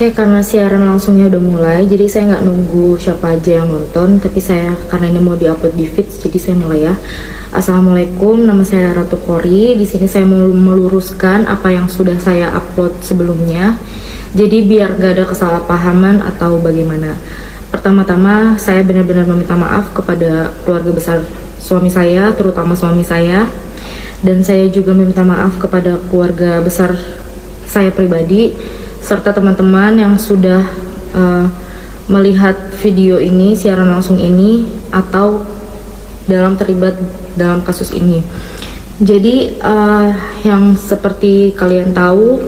Oke, karena siaran langsungnya udah mulai, jadi saya nggak nunggu siapa aja yang nonton, tapi saya karena ini mau diupload di feed, jadi saya mulai ya. Assalamualaikum, nama saya Ratu Kori. Di sini saya mau meluruskan apa yang sudah saya upload sebelumnya. Jadi biar gak ada kesalahpahaman atau bagaimana. Pertama-tama saya benar-benar meminta maaf kepada keluarga besar suami saya, terutama suami saya. Dan saya juga meminta maaf kepada keluarga besar saya pribadi, serta teman-teman yang sudah melihat video ini, siaran langsung ini, atau terlibat dalam kasus ini. Jadi yang seperti kalian tahu,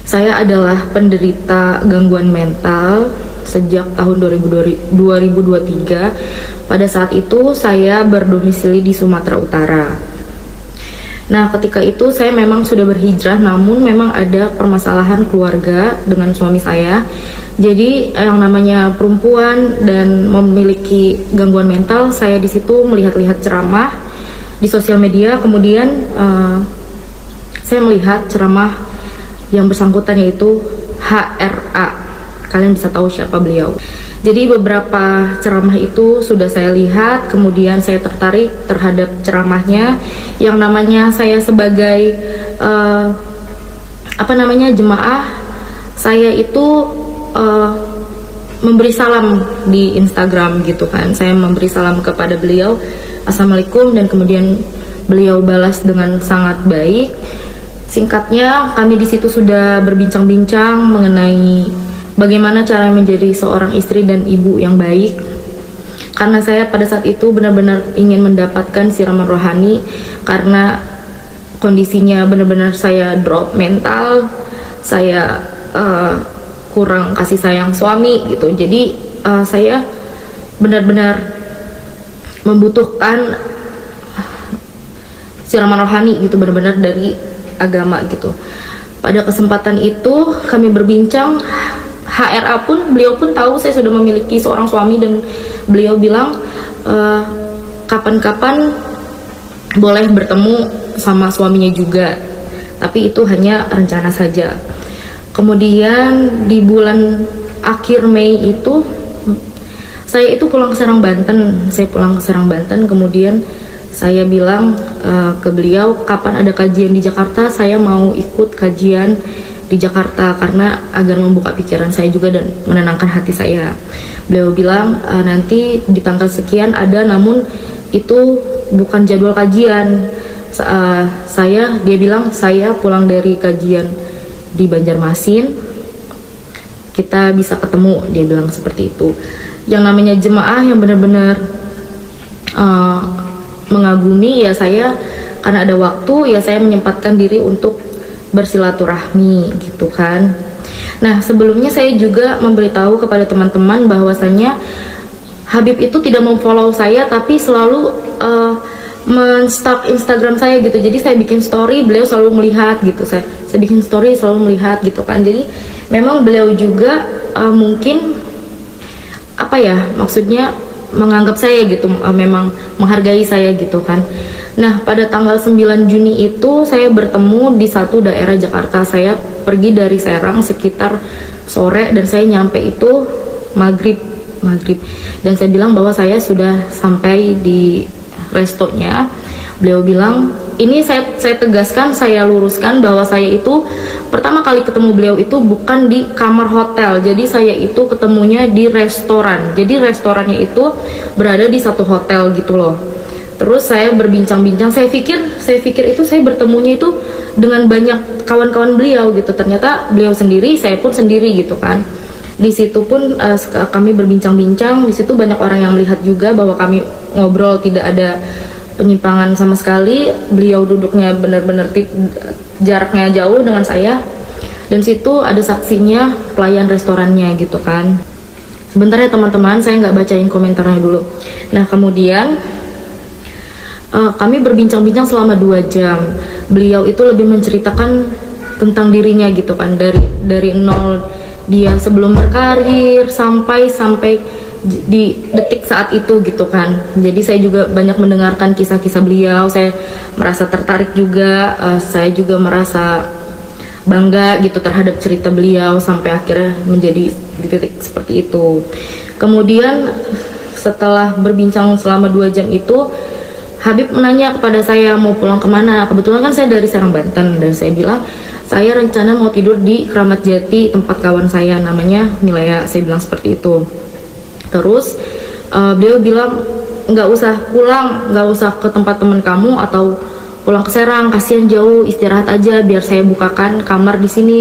saya adalah penderita gangguan mental sejak tahun 2023. Pada saat itu saya berdomisili di Sumatera Utara. Nah, ketika itu saya memang sudah berhijrah, namun memang ada permasalahan keluarga dengan suami saya. Jadi yang namanya perempuan dan memiliki gangguan mental, saya di situ melihat-lihat ceramah di sosial media. Kemudian saya melihat ceramah yang bersangkutan, yaitu HRA. Kalian bisa tahu siapa beliau. Jadi beberapa ceramah itu sudah saya lihat, kemudian saya tertarik terhadap ceramahnya, yang namanya saya sebagai jemaah, saya itu memberi salam di Instagram gitu kan. Saya memberi salam kepada beliau, Assalamualaikum, dan kemudian beliau balas dengan sangat baik. Singkatnya, kami di situ sudah berbincang-bincang mengenai bagaimana cara menjadi seorang istri dan ibu yang baik. Karena saya pada saat itu benar-benar ingin mendapatkan siraman rohani, karena kondisinya benar-benar saya drop mental, saya kurang kasih sayang suami gitu. Jadi saya benar-benar membutuhkan siraman rohani gitu, benar-benar dari agama gitu. Pada kesempatan itu kami berbincang. HRA pun, beliau pun tahu saya sudah memiliki seorang suami, dan beliau bilang kapan-kapan boleh bertemu sama suaminya juga, tapi itu hanya rencana saja. Kemudian di bulan akhir Mei itu saya itu pulang ke Serang, Banten. Kemudian saya bilang ke beliau, kapan ada kajian di Jakarta, saya mau ikut kajian di Jakarta karena agar membuka pikiran saya juga dan menenangkan hati saya. Beliau bilang nanti di tanggal sekian ada, namun itu bukan jadwal kajian. Dia bilang saya pulang dari kajian di Banjarmasin, kita bisa ketemu, dia bilang seperti itu. Yang namanya jemaah yang benar-benar mengagumi ya, saya karena ada waktu ya saya menyempatkan diri untuk bersilaturahmi gitu kan. Nah, sebelumnya saya juga memberitahu kepada teman-teman bahwasannya Habib itu tidak memfollow saya, tapi selalu men-stalk Instagram saya gitu. Jadi saya bikin story, beliau selalu melihat gitu. Saya bikin story, selalu melihat gitu kan. Jadi memang beliau juga mungkin maksudnya menganggap saya gitu, memang menghargai saya gitu kan. Nah, pada tanggal 9 Juni itu saya bertemu di satu daerah Jakarta. Saya pergi dari Serang sekitar sore dan saya nyampe itu maghrib. Dan saya bilang bahwa saya sudah sampai di restonya. Beliau bilang, ini saya tegaskan, saya luruskan bahwa saya itu pertama kali ketemu beliau itu bukan di kamar hotel. Jadi saya itu ketemunya di restoran. Jadi restorannya itu berada di satu hotel gitu loh. Terus saya berbincang-bincang, saya pikir itu saya bertemunya itu dengan banyak kawan-kawan beliau gitu. Ternyata beliau sendiri, saya pun sendiri gitu kan. Di situ pun kami berbincang-bincang, di situ banyak orang yang melihat juga bahwa kami ngobrol tidak ada penyimpangan sama sekali. Beliau duduknya benar-benar jaraknya jauh dengan saya. Dan situ ada saksinya, pelayan restorannya gitu kan. Sebentar ya teman-teman, saya nggak bacain komentarnya dulu. Nah, kemudian kami berbincang-bincang selama 2 jam. Beliau itu lebih menceritakan tentang dirinya gitu kan, dari nol dia sebelum berkarir sampai di detik saat itu gitu kan. Jadi saya juga banyak mendengarkan kisah-kisah beliau. Saya merasa tertarik juga, saya juga merasa bangga gitu terhadap cerita beliau sampai akhirnya menjadi di titik seperti itu. Kemudian setelah berbincang selama 2 jam itu, Habib menanya kepada saya mau pulang kemana. Kebetulan kan saya dari Serang, Banten, dan saya bilang saya rencana mau tidur di Kramat Jati, tempat kawan saya namanya Milea. Saya bilang seperti itu. Terus beliau bilang nggak usah pulang, nggak usah ke tempat teman kamu atau pulang ke Serang, kasihan jauh, istirahat aja biar saya bukakan kamar di sini.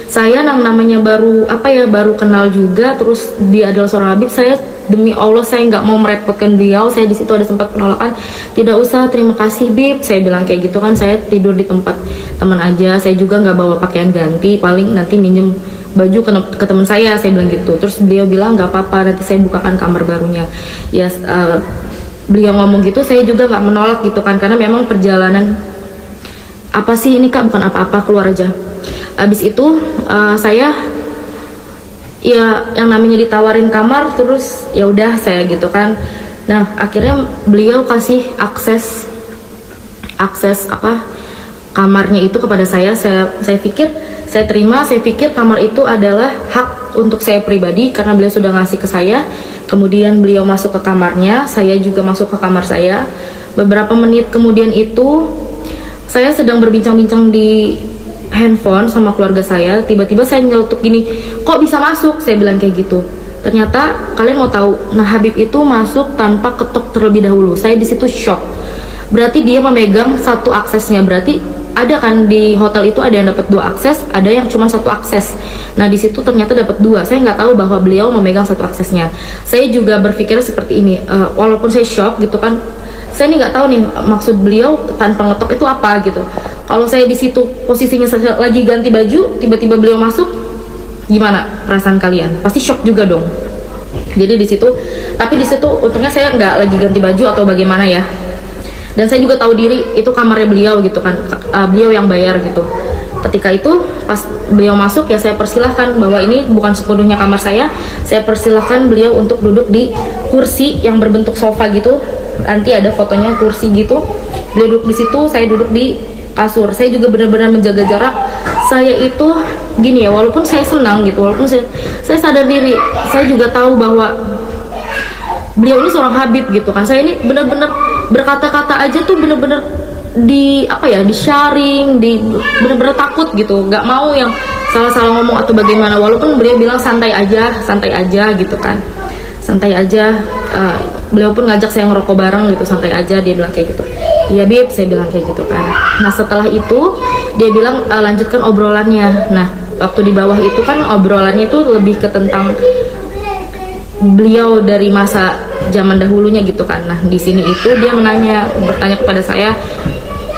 Saya namanya baru kenal juga, terus dia adalah seorang Habib. Saya demi Allah saya nggak mau merepotkan beliau. Saya di situ ada sempat penolakan, tidak usah, terima kasih Bib, saya bilang kayak gitu kan. Saya tidur di tempat teman aja, saya juga nggak bawa pakaian ganti, paling nanti minjem baju ke teman saya bilang gitu. Terus beliau bilang nggak apa-apa, nanti saya bukakan kamar barunya. Ya beliau ngomong gitu, saya juga nggak menolak gitu kan, karena memang perjalanan apa sih ini Kak, bukan apa-apa, keluar aja. Abis itu saya ya yang namanya ditawarin kamar, terus ya udah saya gitu kan. Nah akhirnya beliau kasih akses kamarnya itu kepada saya. Saya pikir saya terima, saya pikir kamar itu adalah hak untuk saya pribadi karena beliau sudah ngasih ke saya. Kemudian beliau masuk ke kamarnya, saya juga masuk ke kamar saya. Beberapa menit kemudian itu saya sedang berbincang-bincang di handphone sama keluarga saya. Tiba-tiba saya nyeletuk gini, kok bisa masuk? Saya bilang kayak gitu. Ternyata kalian mau tahu, nah Habib itu masuk tanpa ketok terlebih dahulu. Saya di situ shock. Berarti dia memegang satu aksesnya. Berarti ada kan di hotel itu ada yang dapat 2 akses, ada yang cuma 1 akses. Nah di situ ternyata dapat 2. Saya nggak tahu bahwa beliau memegang 1 aksesnya. Saya juga berpikir seperti ini, walaupun saya shock gitu kan, saya nih nggak tahu nih maksud beliau tanpa ngetok itu apa gitu. Kalau saya di situ posisinya lagi ganti baju, tiba-tiba beliau masuk, gimana perasaan kalian? Pasti shock juga dong. Jadi di situ, tapi di situ untungnya saya nggak lagi ganti baju atau bagaimana ya. Dan saya juga tahu diri itu kamarnya beliau gitu kan, beliau yang bayar gitu. Ketika itu pas beliau masuk ya saya persilahkan bahwa ini bukan sepenuhnya kamar saya persilahkan beliau untuk duduk di kursi yang berbentuk sofa gitu. Nanti ada fotonya kursi gitu. Beliau duduk di situ, saya duduk di kasur. Saya juga benar-benar menjaga jarak. Saya itu gini ya, walaupun saya senang gitu, walaupun saya sadar diri, saya juga tahu bahwa beliau ini seorang Habib gitu kan. Saya ini benar-benar berkata-kata aja tuh benar-benar di sharing, benar-benar takut gitu, nggak mau yang salah-salah ngomong atau bagaimana. Walaupun beliau bilang santai aja gitu kan, santai aja. Beliau pun ngajak saya ngerokok bareng gitu, santai aja, dia bilang kayak gitu. Iya Bib, saya bilang kayak gitu kan. Nah setelah itu dia bilang lanjutkan obrolannya. Nah waktu di bawah itu kan obrolannya itu lebih ke tentang beliau dari masa zaman dahulunya gitu kan. Nah di sini itu dia bertanya kepada saya,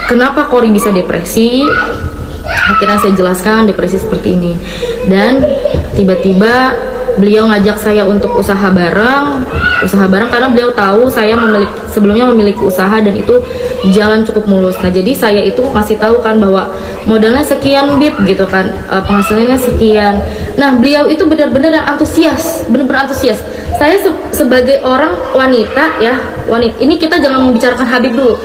kenapa Kori bisa depresi? Akhirnya saya jelaskan depresi seperti ini. Dan tiba-tiba beliau ngajak saya untuk usaha bareng karena beliau tahu saya sebelumnya memiliki usaha dan itu jalan cukup mulus. Nah jadi saya itu masih tahu kan bahwa modalnya sekian Bib gitu kan, penghasilannya sekian. Nah beliau itu benar-benar antusias, benar-benar antusias. Saya sebagai orang wanita ya, ini kita jangan membicarakan Habib dulu.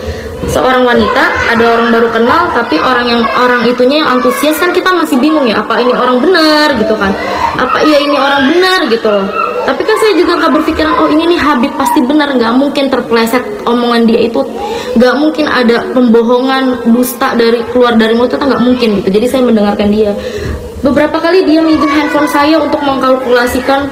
Seorang wanita, ada orang baru kenal, tapi orang itunya yang antusias kan, kita masih bingung ya, apa ini orang benar gitu kan, apa iya ini orang benar gitu loh. Tapi kan saya juga nggak berpikiran, oh ini nih Habib pasti benar, nggak mungkin terpeleset omongan dia itu, nggak mungkin ada pembohongan dusta keluar dari mulut, itu nggak mungkin gitu. Jadi saya mendengarkan dia. Beberapa kali dia minjem handphone saya untuk mengkalkulasikan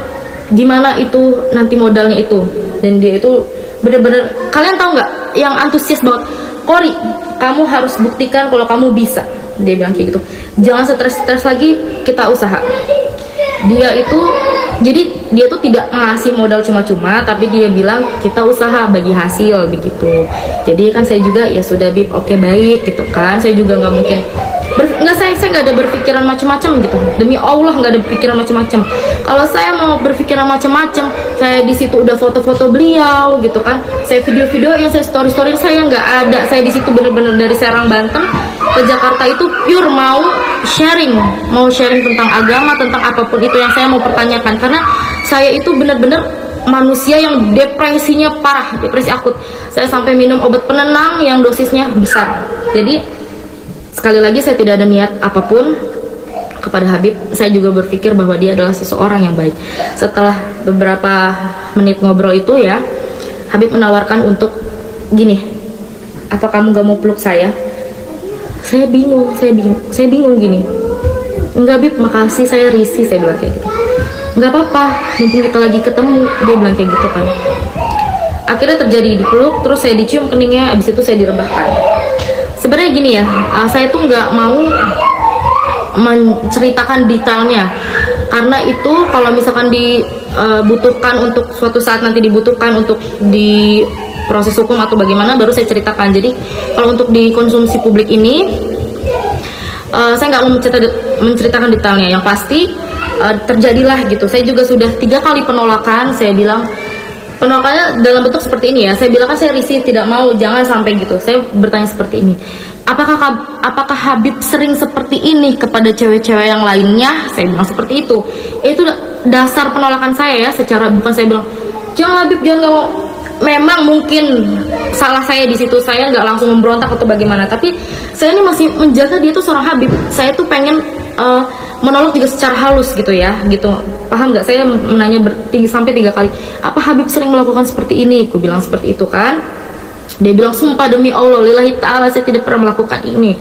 gimana itu nanti modalnya itu, dan dia itu bener-bener, kalian tahu nggak, yang antusias banget, Kori kamu harus buktikan kalau kamu bisa, dia bilang kayak gitu, jangan stres lagi, kita usaha. Dia tuh tidak ngasih modal cuma-cuma, tapi dia bilang kita usaha bagi hasil begitu. Jadi kan saya juga ya sudah Bib, oke baik gitu kan. Saya juga nggak mungkin saya nggak ada berpikiran macam-macam gitu. Demi Allah nggak ada berpikiran macam-macam. Kalau saya mau berpikiran macam-macam, saya di situ udah foto-foto beliau gitu kan. Saya video-video yang saya story-story, saya nggak ada. Saya di situ bener-bener dari Serang Banten ke Jakarta itu pure mau sharing tentang agama, tentang apapun itu yang saya mau pertanyakan, karena saya itu bener-bener manusia yang depresinya parah, depresi akut. Saya sampai minum obat penenang yang dosisnya besar. Jadi sekali lagi saya tidak ada niat apapun, kepada Habib, saya juga berpikir bahwa dia adalah seseorang yang baik. Setelah beberapa menit ngobrol itu ya, Habib menawarkan untuk gini, apa kamu gak mau peluk saya? Saya bingung gini. Enggak Bib, makasih, saya risih, saya bilang kayak gitu. Enggak apa-apa, mumpung kita lagi ketemu, dia bilang kayak gitu kan. Akhirnya terjadi dipeluk, terus saya dicium keningnya, abis itu saya direbahkan. Sebenarnya gini ya, saya tuh nggak mau menceritakan detailnya, karena itu kalau misalkan dibutuhkan untuk suatu saat nanti dibutuhkan untuk di proses hukum atau bagaimana baru saya ceritakan. Jadi kalau untuk dikonsumsi publik ini saya nggak mau menceritakan detailnya. Yang pasti terjadilah gitu. Saya juga sudah 3 kali penolakan. Saya bilang penolakannya dalam bentuk seperti ini ya. Saya bilang kan saya risih, tidak mau, jangan sampai gitu. Saya bertanya seperti ini. Apakah Habib sering seperti ini kepada cewek-cewek yang lainnya? Saya bilang seperti itu. Itu dasar penolakan saya ya. Secara bukan saya bilang jangan Habib, jangan, nggak mau. Memang mungkin salah saya di situ, saya nggak langsung memberontak atau bagaimana. Tapi saya ini masih menjaga dia tuh seorang Habib. Saya tuh pengen menolak juga secara halus gitu ya, gitu. Paham nggak? Saya menanya sampai 3 kali. Apa Habib sering melakukan seperti ini? Aku bilang seperti itu kan. Dia bilang sumpah demi Allah, lillahi ta'ala, saya tidak pernah melakukan ini.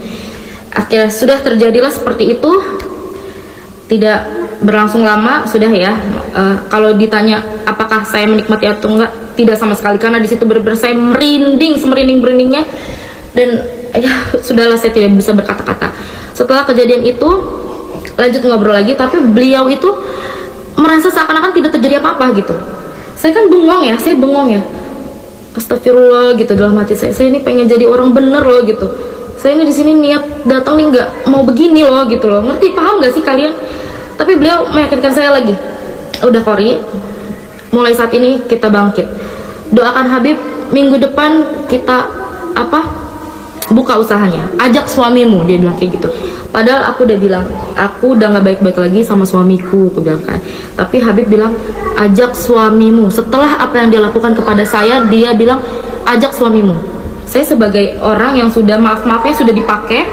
Akhirnya sudah terjadilah seperti itu. Tidak berlangsung lama sudah ya. Kalau ditanya apakah saya menikmati atau enggak, tidak sama sekali, karena di situ benar-benar saya merinding, semerinding-merindingnya, dan ya sudahlah, saya tidak bisa berkata-kata. Setelah kejadian itu lanjut ngobrol lagi, tapi beliau itu merasa seakan-akan tidak terjadi apa-apa gitu. Saya kan bengong ya, astagfirullah gitu dalam hati saya ini pengen jadi orang bener loh gitu. Saya ini di sini niat datang nih nggak mau begini loh gitu loh, ngerti, paham nggak sih kalian? Tapi beliau meyakinkan saya lagi, udah Kori, mulai saat ini kita bangkit, doakan Habib, minggu depan kita buka usahanya, ajak suamimu, dia bilang kayak gitu. Padahal aku udah bilang, aku udah nggak baik-baik lagi sama suamiku, aku bilang kan. Tapi Habib bilang, ajak suamimu. Setelah apa yang dia lakukan kepada saya, dia bilang, ajak suamimu. Saya sebagai orang yang sudah maaf-maafnya sudah dipakai,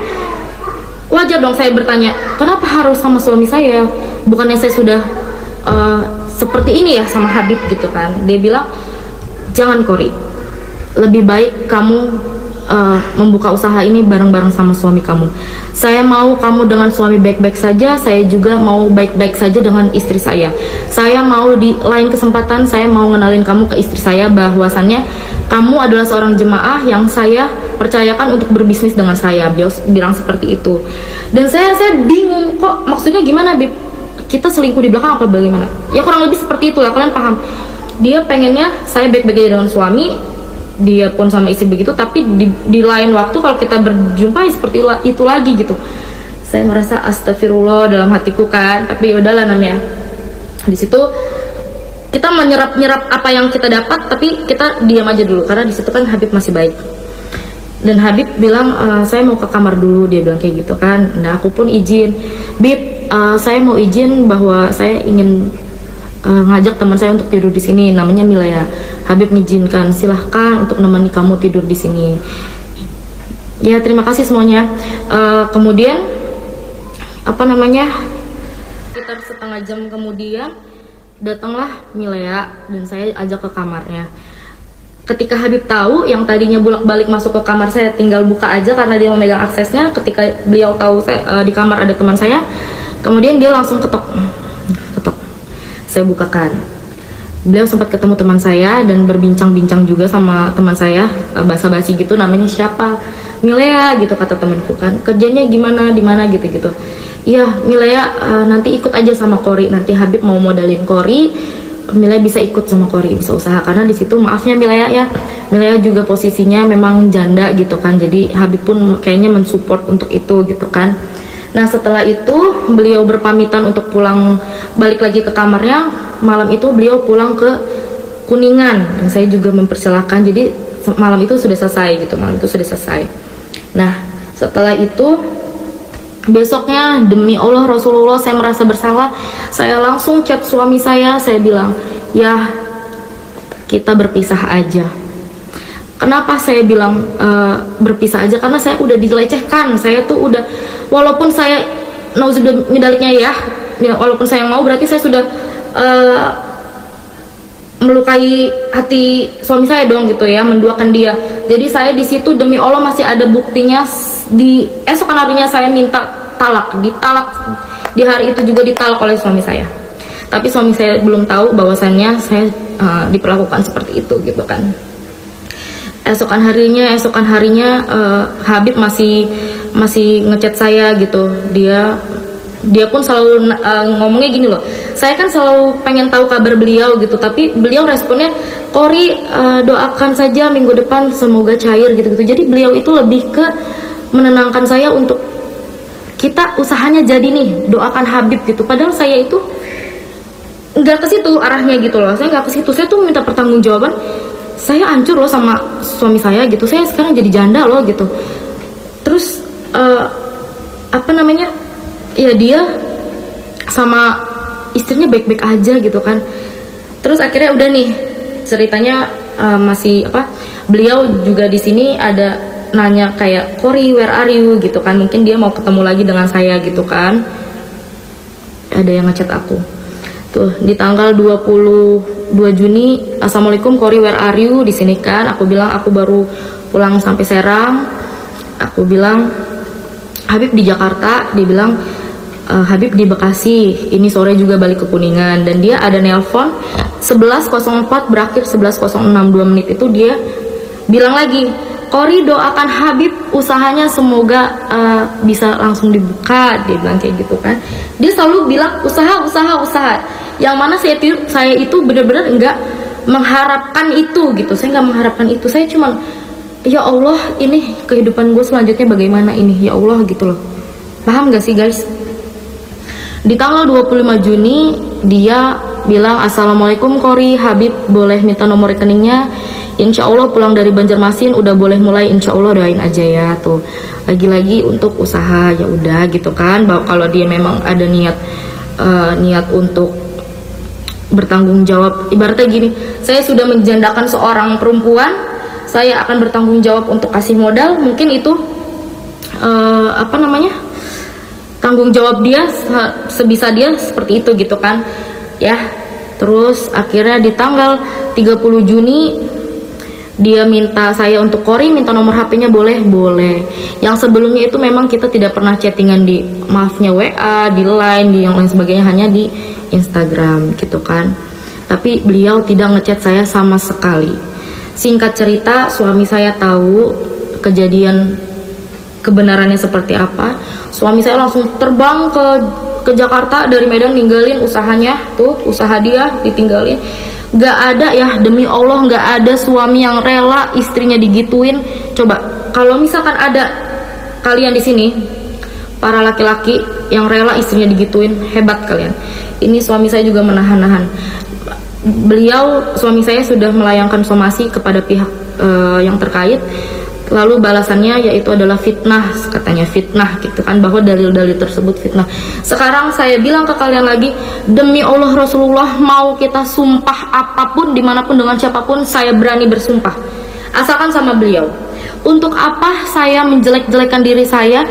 wajar dong saya bertanya, kenapa harus sama suami saya? Bukannya saya sudah seperti ini ya sama Habib gitu kan. Dia bilang, jangan Kori, lebih baik kamu membuka usaha ini bareng-bareng sama suami kamu. Saya mau kamu dengan suami baik-baik saja, saya juga mau baik-baik saja dengan istri saya. Saya mau di lain kesempatan, saya mau ngenalin kamu ke istri saya, bahwasannya kamu adalah seorang jemaah yang saya percayakan untuk berbisnis dengan saya. Beliau bilang seperti itu. Dan saya bingung, kok maksudnya gimana Bib? Kita selingkuh di belakang apa bagaimana? Ya kurang lebih seperti itu lah, kalian paham. Dia pengennya saya baik-baik aja dengan suami, dia pun sama istri begitu, tapi di lain waktu kalau kita berjumpa seperti itu lagi gitu. Saya merasa astagfirullah dalam hatiku kan, tapi yaudahlah namanya. Di situ kita menyerap apa yang kita dapat, tapi kita diam aja dulu karena di situ kan Habib masih baik. Dan Habib bilang, saya mau ke kamar dulu, dia bilang kayak gitu kan. Nah aku pun izin, Bib, saya mau izin bahwa saya ingin ngajak teman saya untuk tidur di sini, namanya Milea. Habib mengizinkan, silahkan untuk menemani kamu tidur di sini. Ya terima kasih semuanya. Kemudian sekitar setengah jam kemudian datanglah Milea dan saya ajak ke kamarnya. Ketika Habib tahu yang tadinya bolak-balik masuk ke kamar saya tinggal buka aja karena dia memegang aksesnya, ketika beliau tahu di kamar ada teman saya, kemudian dia langsung ketok. Saya bukakan. Beliau sempat ketemu teman saya dan berbincang-bincang juga sama teman saya, basa-basi gitu, namanya siapa? Milea gitu kata temanku kan. Kerjanya gimana, di mana gitu-gitu. Iya, Milea nanti ikut aja sama Kori. Nanti Habib mau modalin Kori, Milea bisa ikut sama Kori, bisa usaha. Karena di situ maafnya Milea ya, Milea juga posisinya memang janda gitu kan. Jadi Habib pun kayaknya mensupport untuk itu gitu kan. Nah setelah itu beliau berpamitan untuk pulang balik lagi ke kamarnya. Malam itu beliau pulang ke Kuningan dan saya juga mempersilahkan. Jadi malam itu sudah selesai gitu, Nah setelah itu besoknya demi Allah Rasulullah saya merasa bersalah. Saya langsung chat suami saya bilang, ya kita berpisah aja. Kenapa saya bilang berpisah aja? Karena saya udah dilecehkan. Saya tuh udah, walaupun saya nauzubillah midaliknya ya, walaupun saya mau berarti saya sudah melukai hati suami saya dong gitu ya, menduakan dia. Jadi saya di situ demi Allah masih ada buktinya. Di esokan harinya saya minta talak, ditalak di hari itu juga ditalak oleh suami saya. Tapi suami saya belum tahu bahwasannya saya diperlakukan seperti itu gitu kan. Esokan harinya Habib masih ngechat saya gitu. Dia pun selalu ngomongnya gini loh, saya kan selalu pengen tahu kabar beliau gitu, tapi beliau responnya, Kori doakan saja minggu depan semoga cair gitu-gitu. Jadi beliau itu lebih ke menenangkan saya untuk kita usahanya jadi nih, doakan Habib gitu. Padahal saya itu nggak ke situ arahnya gitu loh, saya nggak ke situ. Saya tuh minta pertanggungjawaban, saya hancur loh sama suami saya gitu, saya sekarang jadi janda loh gitu. Terus ya dia sama istrinya baik-baik aja gitu kan. Terus akhirnya udah nih ceritanya beliau juga di sini ada nanya kayak, Kori where are you gitu kan, mungkin dia mau ketemu lagi dengan saya gitu kan. Ada yang ngechat aku tuh di tanggal 22 Juni, Assalamualaikum Kori where are you, di sini kan. Aku bilang aku baru pulang sampai Serang. Aku bilang Habib di Jakarta, dia bilang Habib di Bekasi, ini sore juga balik ke Kuningan. Dan dia ada nelpon 11.04 berakhir 11.06, 2 menit itu dia bilang lagi, Kori doakan Habib usahanya semoga bisa langsung dibuka, dia bilang kayak gitu kan. Dia selalu bilang usaha, yang mana saya itu benar-benar enggak mengharapkan itu gitu. Saya nggak mengharapkan itu, saya cuman ya Allah, ini kehidupan gue selanjutnya bagaimana ini ya Allah gitu loh. Paham gak sih guys? Di tanggal 25 Juni dia bilang, Assalamualaikum Kori, Habib boleh minta nomor rekeningnya, Insya Allah pulang dari Banjarmasin udah boleh mulai, Insya Allah doain aja ya. Tuh lagi-lagi untuk usaha, ya udah gitu kan. Bahwa kalau dia memang ada niat untuk bertanggung jawab, ibaratnya gini, saya sudah menjandakan seorang perempuan, saya akan bertanggung jawab untuk kasih modal. Mungkin itu tanggung jawab dia, sebisa dia seperti itu gitu kan ya. Terus akhirnya di tanggal 30 Juni dia minta saya untuk, Kori minta nomor HP-nya boleh. Yang sebelumnya itu memang kita tidak pernah chattingan di, maafnya WA, di Line, di yang lain sebagainya, hanya di Instagram gitu kan. Tapi beliau tidak ngechat saya sama sekali. Singkat cerita, suami saya tahu kejadian kebenarannya seperti apa. Suami saya langsung terbang ke Jakarta dari Medan, ninggalin usahanya, tuh usaha dia ditinggalin. Gak ada ya, demi Allah gak ada suami yang rela istrinya digituin. Coba kalau misalkan ada kalian di sini, para laki-laki yang rela istrinya digituin, hebat kalian. Ini suami saya juga menahan-nahan. Suami saya sudah melayangkan somasi kepada pihak yang terkait. Lalu balasannya yaitu adalah fitnah, katanya fitnah gitu kan, bahwa dalil-dalil tersebut fitnah. Sekarang saya bilang ke kalian lagi, demi Allah Rasulullah, mau kita sumpah apapun, dimanapun, dengan siapapun, saya berani bersumpah, asalkan sama beliau. Untuk apa saya menjelek-jelekan diri saya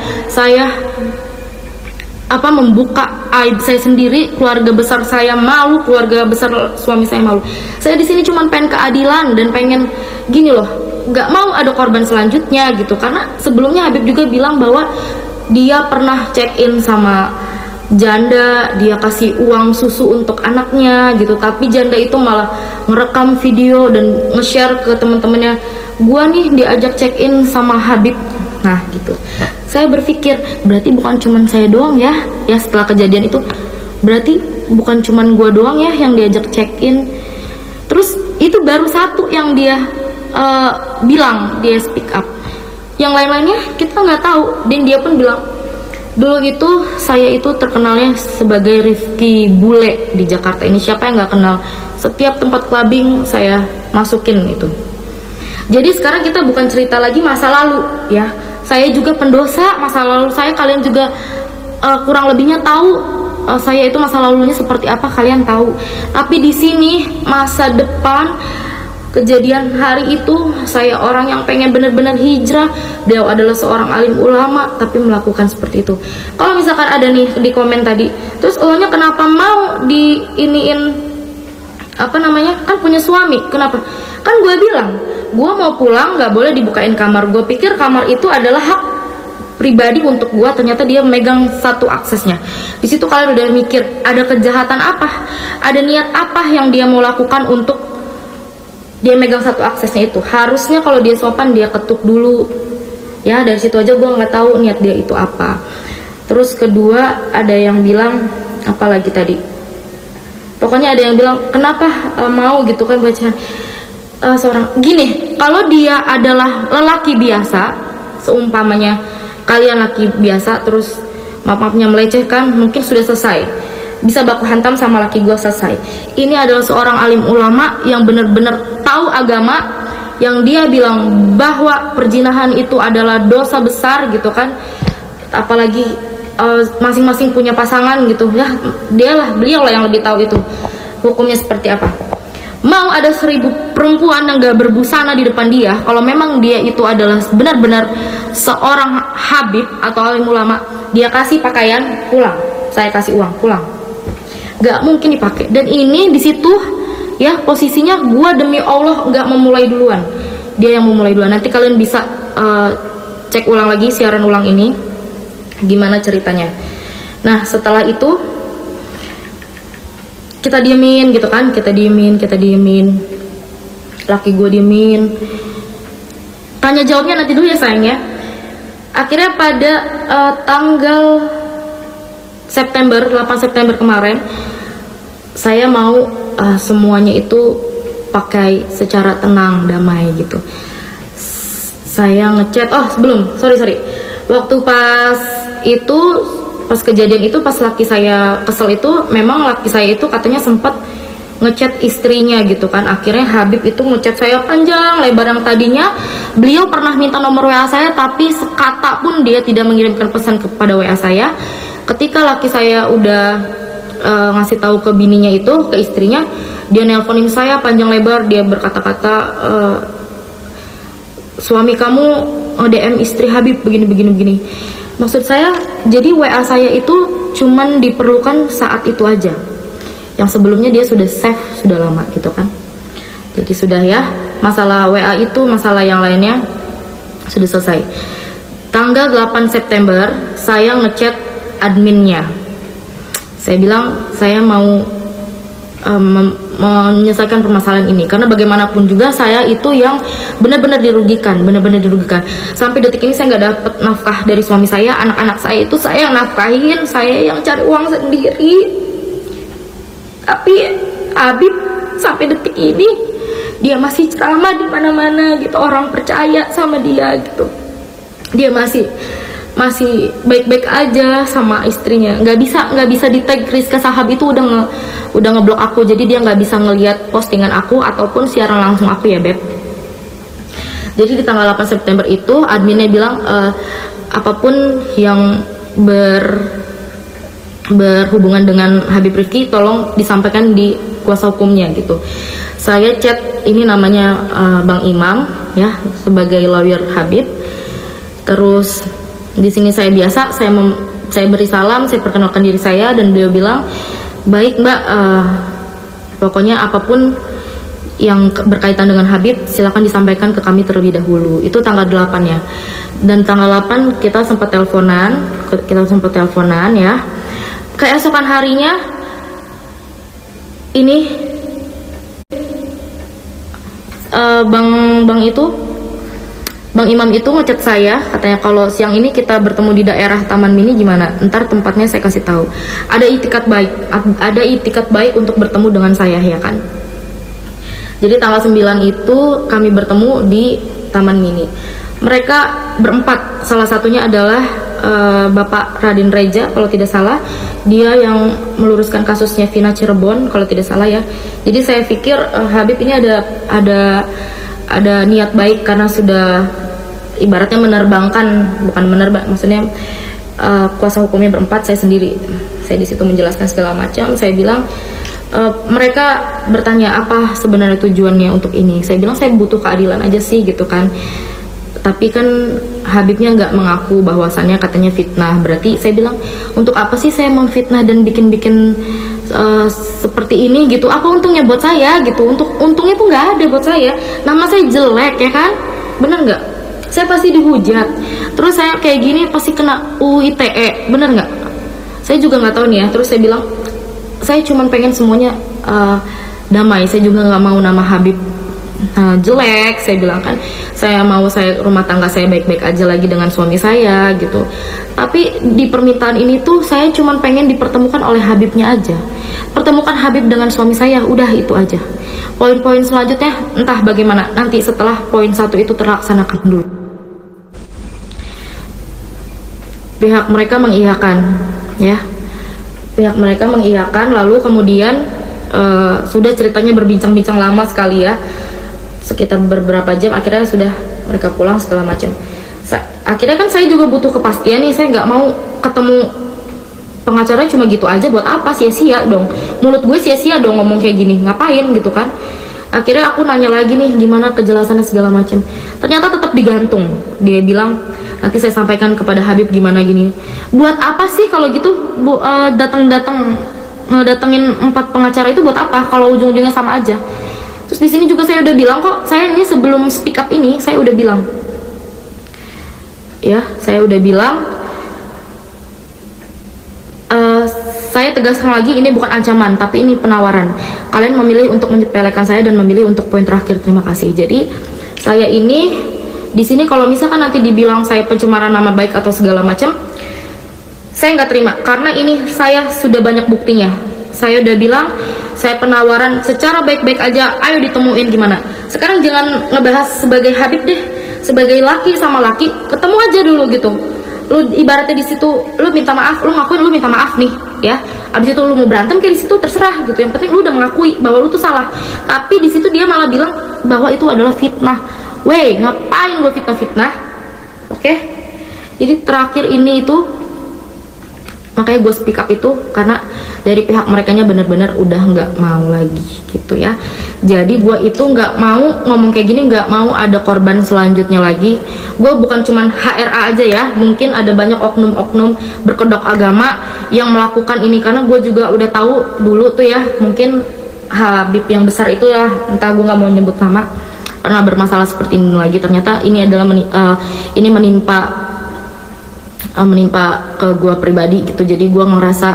membuka aib saya sendiri, keluarga besar saya malu, keluarga besar suami saya malu. Saya di sini cuma pengen keadilan dan pengen gini loh, nggak mau ada korban selanjutnya gitu. Karena sebelumnya Habib juga bilang bahwa dia pernah check in sama janda, dia kasih uang susu untuk anaknya gitu, tapi janda itu malah ngerekam video dan nge-share ke teman-temannya, gua nih diajak check in sama Habib. Nah gitu, saya berpikir berarti bukan cuman saya doang ya setelah kejadian itu, berarti bukan cuman gua doang ya yang diajak check in. Terus itu baru satu yang dia bilang, dia speak up, yang lain-lainnya kita nggak tahu. Dan dia pun bilang, dulu itu saya itu terkenalnya sebagai Rifki Bule di Jakarta ini, siapa yang nggak kenal, setiap tempat clubbing saya masukin itu. Jadi sekarang kita bukan cerita lagi masa lalu ya, saya juga pendosa masa lalu saya, kalian juga kurang lebihnya tahu saya itu masa lalunya seperti apa, kalian tahu. Tapi di sini masa depan kejadian hari itu saya orang yang pengen benar-benar hijrah, beliau adalah seorang alim ulama tapi melakukan seperti itu. Kalau misalkan ada nih di komen tadi, terus Allahnya kenapa mau diiniin apa namanya, kan punya suami, kenapa? Kan gue bilang gue mau pulang nggak boleh dibukain kamar. Gue pikir kamar itu adalah hak pribadi untuk gue, ternyata dia megang satu aksesnya. Di situ kalian udah mikir ada kejahatan apa, ada niat apa yang dia mau lakukan untuk dia megang satu aksesnya itu. Harusnya kalau dia sopan dia ketuk dulu ya. Dari situ aja gue nggak tahu niat dia itu apa. Terus kedua ada yang bilang apa lagi tadi, pokoknya ada yang bilang kenapa mau gitu kan bacaan seorang gini. Kalau dia adalah lelaki biasa, seumpamanya kalian laki biasa terus maaf-maafnya melecehkan, mungkin sudah selesai, bisa baku hantam sama laki gue selesai. Ini adalah seorang alim ulama yang benar-benar tahu agama, yang dia bilang bahwa perzinahan itu adalah dosa besar gitu kan. Apalagi masing-masing punya pasangan gitu ya, beliau lah yang lebih tahu itu hukumnya seperti apa. Mau ada 1000 perempuan yang gak berbusana di depan dia, kalau memang dia itu adalah benar-benar seorang habib atau alim ulama, dia kasih pakaian pulang, saya kasih uang pulang, gak mungkin dipakai. Dan ini di situ ya posisinya gue demi Allah gak memulai duluan, dia yang memulai duluan. Nanti kalian bisa cek ulang lagi siaran ulang ini gimana ceritanya. Nah setelah itu kita diemin gitu kan, kita diemin, laki gue diemin, tanya jawabnya nanti dulu ya sayang ya. Akhirnya pada tanggal 8 September kemarin, saya mau semuanya itu pakai secara tenang, damai gitu. Saya ngechat, sorry waktu pas itu, pas kejadian itu, pas laki saya kesel itu, memang laki saya itu katanya sempat ngechat istrinya gitu kan. Akhirnya Habib itu ngechat saya panjang lebar, yang tadinya beliau pernah minta nomor WA saya tapi sekata pun dia tidak mengirimkan pesan kepada WA saya. Ketika laki saya udah ngasih tahu ke bininya itu, ke istrinya, dia nelponin saya panjang lebar, dia berkata-kata suami kamu DM istri Habib begini. Maksud saya, jadi WA saya itu cuman diperlukan saat itu aja. Yang sebelumnya dia sudah save, sudah lama gitu kan. Jadi sudah ya, masalah WA itu, masalah yang lainnya sudah selesai. Tanggal 8 September, saya ngechat adminnya. Saya bilang, saya mau menyelesaikan permasalahan ini, karena bagaimanapun juga saya itu yang benar-benar dirugikan. Sampai detik ini saya nggak dapat nafkah dari suami saya, anak-anak saya itu saya yang nafkahin, saya yang cari uang sendiri. Tapi Habib sampai detik ini dia masih ceramah di mana-mana gitu, orang percaya sama dia gitu. Dia masih baik-baik aja sama istrinya. Nggak bisa di tag Rizka Sahab itu udah ngeblok aku, jadi dia nggak bisa ngelihat postingan aku ataupun siaran langsung aku ya beb. Jadi di tanggal 8 September itu adminnya bilang apapun yang berhubungan dengan Habib Rifki tolong disampaikan di kuasa hukumnya gitu. Saya chat, ini namanya Bang Imam ya, sebagai lawyer Habib. Terus di sini saya biasa, saya beri salam, saya perkenalkan diri saya, dan beliau bilang, baik mbak, pokoknya apapun yang berkaitan dengan Habib silakan disampaikan ke kami terlebih dahulu. Itu tanggal 8 ya. Dan tanggal 8 kita sempat teleponan ya. Keesokan harinya ini Bang Imam itu ngechat saya, katanya kalau siang ini kita bertemu di daerah Taman Mini gimana? Ntar tempatnya saya kasih tahu. Ada itikat baik untuk bertemu dengan saya ya kan. Jadi tanggal 9 itu kami bertemu di Taman Mini. Mereka berempat, salah satunya adalah Bapak Radin Reja kalau tidak salah. Dia yang meluruskan kasusnya Vina Cirebon kalau tidak salah ya. Jadi saya pikir Habib ini ada niat baik, karena sudah ibaratnya maksudnya kuasa hukumnya berempat, saya sendiri. Saya di situ menjelaskan segala macam. Saya bilang Mereka bertanya apa sebenarnya tujuannya untuk ini. Saya bilang saya butuh keadilan aja sih gitu kan. Tapi kan Habibnya nggak mengaku bahwasannya katanya fitnah. Berarti saya bilang, untuk apa sih saya memfitnah dan bikin-bikin seperti ini gitu? Apa untungnya buat saya gitu? Untungnya tuh nggak ada buat saya. Nama saya jelek ya kan? Bener nggak? Saya pasti dihujat. Terus saya kayak gini pasti kena UU ITE. Bener nggak? Saya juga nggak tahu nih ya. Terus saya bilang, saya cuma pengen semuanya damai. Saya juga nggak mau nama Habib jelek. Saya bilang kan, saya mau rumah tangga saya baik-baik aja lagi dengan suami saya gitu. Tapi di permintaan ini tuh saya cuma pengen dipertemukan oleh Habibnya aja. Pertemukan Habib dengan suami saya, udah itu aja. Poin-poin selanjutnya entah bagaimana nanti setelah poin 1 itu terlaksanakan dulu. Pihak mereka mengiyakan ya. Pihak mereka mengiyakan, lalu kemudian sudah ceritanya berbincang-bincang lama sekali ya, sekitar beberapa jam. Akhirnya sudah mereka pulang segala macam. Akhirnya kan saya juga butuh kepastian nih. Saya nggak mau ketemu pengacara cuma gitu aja. Buat apa? Sia-sia dong, mulut gue sia-sia dong ngomong kayak gini, ngapain gitu kan. Akhirnya aku nanya lagi nih gimana kejelasannya segala macam. Ternyata tetap digantung. Dia bilang nanti saya sampaikan kepada Habib gimana gini. Buat apa sih kalau gitu datengin 4 pengacara itu buat apa kalau ujung-ujungnya sama aja. Terus di sini juga saya udah bilang kok, saya ini sebelum speak up ini saya udah bilang ya, saya udah bilang saya tegaskan lagi, ini bukan ancaman tapi ini penawaran. Kalian memilih untuk menyepelekan saya dan memilih untuk poin terakhir. Terima kasih. Jadi saya ini di sini kalau misalkan nanti dibilang saya pencemaran nama baik atau segala macam, saya nggak terima karena ini saya sudah banyak buktinya. Saya udah bilang saya penawaran secara baik-baik aja, ayo ditemuin gimana. Sekarang jangan ngebahas sebagai Habib deh, sebagai laki sama laki, ketemu aja dulu gitu. Lu ibaratnya di situ lu minta maaf, lu ngakuin lu minta maaf nih ya. Abis itu lu mau berantem kayak di situ terserah gitu. Yang penting lu udah mengakui bahwa lu tuh salah. Tapi di situ dia malah bilang bahwa itu adalah fitnah. Wey, ngapain gue fitnah-fitnah? Oke. Jadi terakhir ini itu makanya gue speak up itu karena dari pihak merekanya benar-benar udah nggak mau lagi gitu ya. Jadi gue itu nggak mau ngomong kayak gini, nggak mau ada korban selanjutnya lagi. Gue bukan cuman HRA aja ya, mungkin ada banyak oknum-oknum berkedok agama yang melakukan ini, karena gue juga udah tahu dulu tuh ya, mungkin Habib yang besar itu ya, entah, gue nggak mau nyebut nama, pernah bermasalah seperti ini lagi. Ternyata ini adalah ini menimpa ke gue pribadi gitu. Jadi gue ngerasa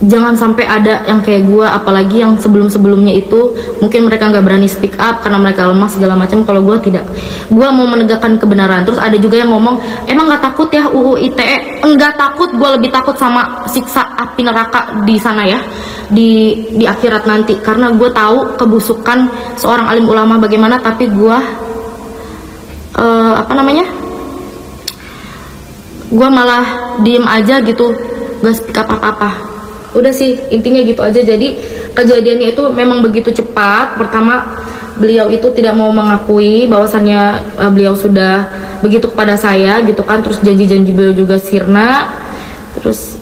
jangan sampai ada yang kayak gue, apalagi yang sebelum-sebelumnya itu mungkin mereka nggak berani speak up karena mereka lemah segala macam. Kalau gue tidak, gue mau menegakkan kebenaran. Terus ada juga yang ngomong, emang nggak takut ya UU ITE? Enggak takut, gue lebih takut sama siksa api neraka di sana ya, di akhirat nanti, karena gue tahu kebusukan seorang alim ulama bagaimana. Tapi gue gue malah diem aja gitu, gak speak up apa-apa. Udah sih, intinya gitu aja. Jadi kejadiannya itu memang begitu cepat. Pertama, beliau itu tidak mau mengakui bahwasannya beliau sudah begitu kepada saya gitu kan. Terus janji-janji beliau juga sirna. Terus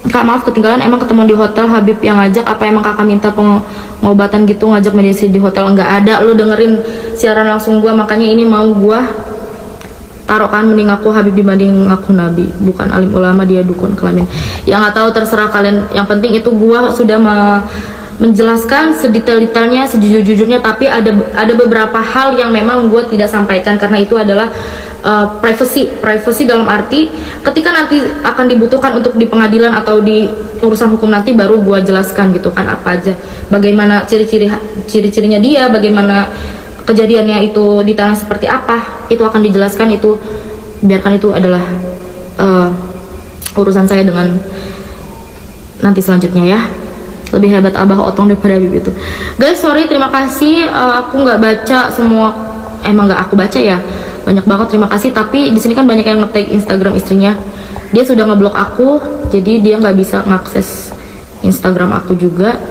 kak maaf ketinggalan, emang ketemu di hotel Habib yang ngajak, apa emang kakak minta pengobatan gitu, ngajak mediasi di hotel? Nggak ada. Lu dengerin siaran langsung gua, makanya ini mau gua taruh kan, mending aku Habib dibanding aku Nabi. Bukan alim ulama, dia dukun kelamin. Yang nggak tahu terserah kalian. Yang penting itu gua sudah menjelaskan sedetail-detailnya, sejujur-jujurnya. Tapi ada beberapa hal yang memang gua tidak sampaikan karena itu adalah privacy dalam arti ketika nanti akan dibutuhkan untuk di pengadilan atau di urusan hukum nanti baru gua jelaskan gitu kan, apa aja, bagaimana ciri-cirinya dia, bagaimana kejadiannya itu di tanah seperti apa, itu akan dijelaskan. Itu biarkan, itu adalah urusan saya dengan nanti selanjutnya ya. Lebih hebat Abah Otong daripada Habib itu. Guys, sorry, terima kasih. Aku nggak baca semua, emang nggak aku baca ya, banyak banget. Terima kasih. Tapi di sini kan banyak yang nge-tag Instagram istrinya. Dia sudah ngeblok aku, jadi dia nggak bisa ngakses Instagram aku juga.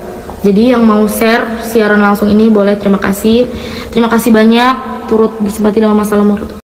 Jadi yang mau share siaran langsung ini boleh. Terima kasih banyak turut bersempati dalam masalah menurut